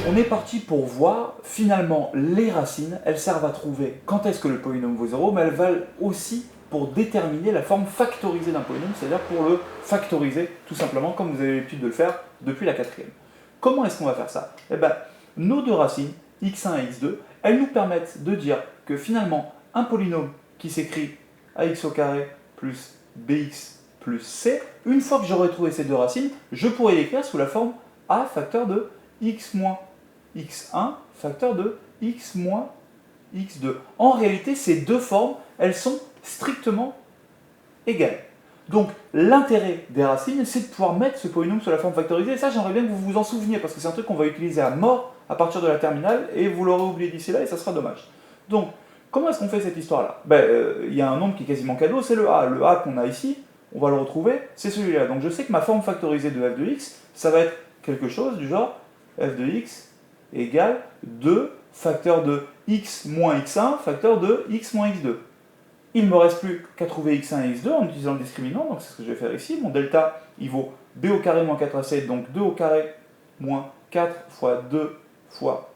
On est parti pour voir, finalement, les racines, elles servent à trouver quand est-ce que le polynôme vaut 0, mais elles valent aussi pour déterminer la forme factorisée d'un polynôme, c'est-à-dire pour le factoriser, tout simplement, comme vous avez l'habitude de le faire depuis la quatrième. Comment est-ce qu'on va faire ça? Eh bien, nos deux racines, x1 et x2, elles nous permettent de dire que finalement, un polynôme qui s'écrit ax au carré plus bx plus c, une fois que j'aurai trouvé ces deux racines, je pourrais l'écrire sous la forme a facteur de x moins x1 facteur de x moins x2. En réalité, ces deux formes, elles sont strictement égales. Donc, l'intérêt des racines, c'est de pouvoir mettre ce polynôme sous la forme factorisée. Et ça, j'aimerais bien que vous vous en souveniez, parce que c'est un truc qu'on va utiliser à mort à partir de la terminale, et vous l'aurez oublié d'ici là, et ça sera dommage. Donc, comment est-ce qu'on fait cette histoire-là? Il y a un nombre qui est quasiment cadeau, c'est le a. Le a qu'on a ici, on va le retrouver, c'est celui-là. Donc, je sais que ma forme factorisée de f de x, ça va être quelque chose du genre f de x égale 2 facteur de x moins x1 facteur de x moins x2. Il ne me reste plus qu'à trouver x1 et x2 en utilisant le discriminant, donc c'est ce que je vais faire ici. Mon delta, il vaut b au carré moins 4ac, donc 2 au carré moins 4 fois 2 fois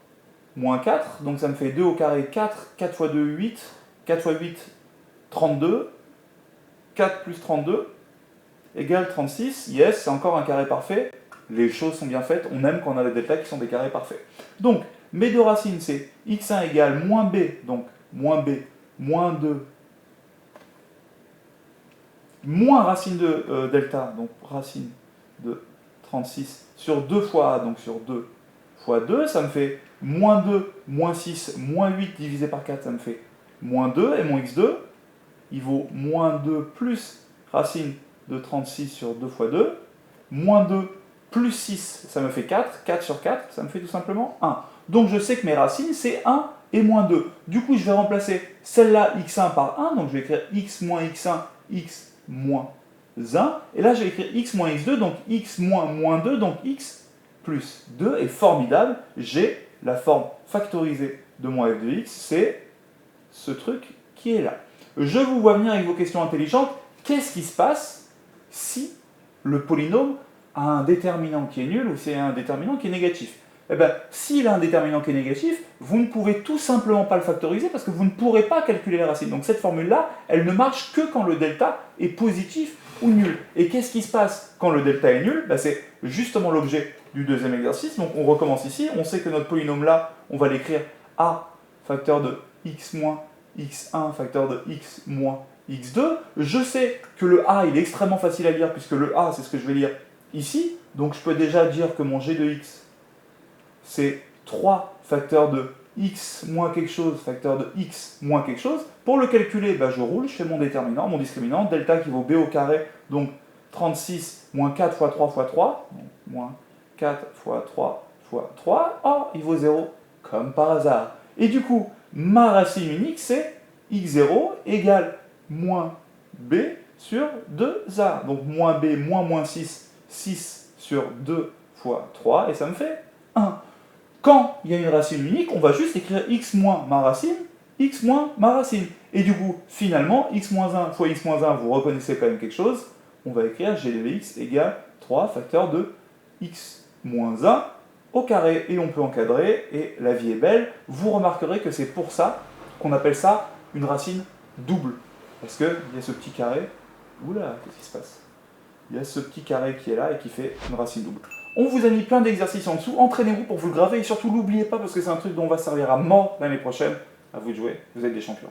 moins 4, donc ça me fait 2 au carré 4, 4 fois 2, 8, 4 fois 8, 32, 4 plus 32, égale 36, yes, c'est encore un carré parfait, les choses sont bien faites, on aime quand on a des deltas qui sont des carrés parfaits. Donc, mes deux racines, c'est x1 égale moins b, donc moins b, moins 2, moins racine de delta, donc racine de 36, sur 2 fois a, donc sur 2 fois 2, ça me fait moins 2, moins 6, moins 8 divisé par 4, ça me fait moins 2, et mon x2, il vaut moins 2 plus racine de 36 sur 2 fois 2, moins 2 plus 6, ça me fait 4, 4 sur 4, ça me fait tout simplement 1. Donc je sais que mes racines, c'est 1 et moins 2. Du coup, je vais remplacer celle-là, x1 par 1, donc je vais écrire x moins x1, x moins 1, et là je vais écrire x moins x2, donc x moins moins 2, donc x plus 2, et formidable, j'ai la forme factorisée de mon f de x, c'est ce truc qui est là. Je vous vois venir avec vos questions intelligentes. Qu'est-ce qui se passe si le polynôme a un déterminant qui est nul ou c'est un déterminant qui est négatif? Eh bien, s'il a un déterminant qui est négatif, vous ne pouvez tout simplement pas le factoriser parce que vous ne pourrez pas calculer les racines. Donc cette formule-là, elle ne marche que quand le delta est positif ou nul. Et qu'est-ce qui se passe quand le delta est nul? C'est justement l'objet du deuxième exercice. Donc on recommence ici. On sait que notre polynôme-là, on va l'écrire a facteur de x moins x1 facteur de x moins x2. Je sais que le a, il est extrêmement facile à lire puisque le a, c'est ce que je vais lire ici. Donc je peux déjà dire que mon g de x, c'est 3 facteur de x moins quelque chose, facteur de x moins quelque chose. Pour le calculer, je roule, je fais mon déterminant, mon discriminant, delta qui vaut b au carré, donc 36 moins 4 fois 3 fois 3, donc moins 4 fois 3 fois 3, oh, il vaut 0, comme par hasard. Et du coup, ma racine unique, c'est x0 égale moins b sur 2a. Donc moins b moins moins 6, 6 sur 2 fois 3, et ça me fait 1. Quand il y a une racine unique, on va juste écrire x moins ma racine, x moins ma racine. Et du coup, finalement, x moins 1 fois x moins 1, vous reconnaissez quand même quelque chose, on va écrire g de x égale 3 facteur de x moins 1 au carré. Et on peut encadrer, et la vie est belle. Vous remarquerez que c'est pour ça qu'on appelle ça une racine double. Parce qu'il y a ce petit carré, oula, qu'est-ce qui se passe? Il y a ce petit carré qui est là et qui fait une racine double. On vous a mis plein d'exercices en dessous, entraînez-vous pour vous le graver et surtout n'oubliez pas parce que c'est un truc dont on va servir à mort l'année prochaine. À vous de jouer, vous êtes des champions.